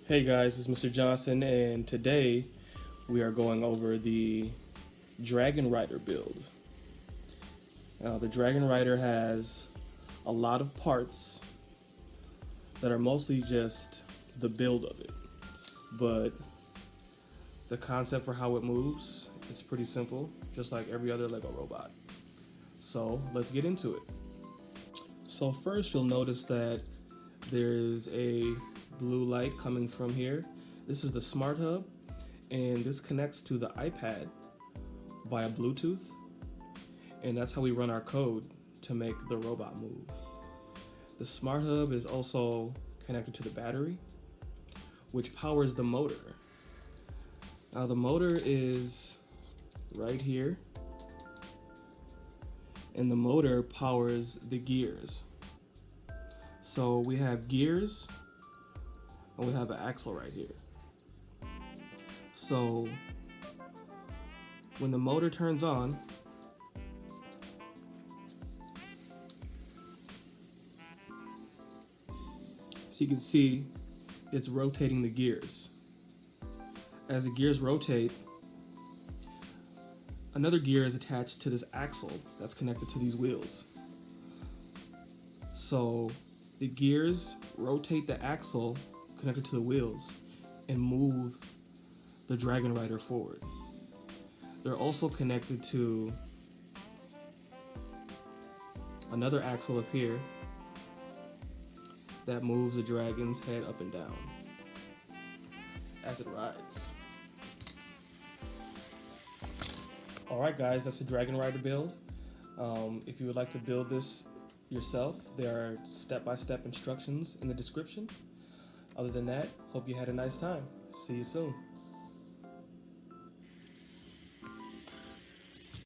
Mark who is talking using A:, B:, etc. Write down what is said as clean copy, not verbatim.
A: Hey guys, it's Mr. Johnson, and today we are going over the Dragon Rider build. Now, the Dragon Rider has a lot of parts that are mostly just the build of it, but the concept for how it moves is pretty simple, just like every other Lego robot. So let's get into it. So first you'll notice that there is a blue light coming from here. This is the Smart Hub, and this connects to the iPad via Bluetooth, and that's how we run our code to make the robot move. The Smart Hub is also connected to the battery, which powers the motor. Now the motor is right here, and the motor powers the gears. So we have gears, and we have an axle right here. So when the motor turns on, so you can see it's rotating the gears. As the gears rotate, another gear is attached to this axle that's connected to these wheels. So the gears rotate the axle connected to the wheels and move the Dragon Rider forward. They're also connected to another axle up here that moves the dragon's head up and down as it rides. Alright guys, that's the Dragon Rider build. If you would like to build this yourself, there are step-by-step instructions in the description. Other than that, hope you had a nice time. See you soon.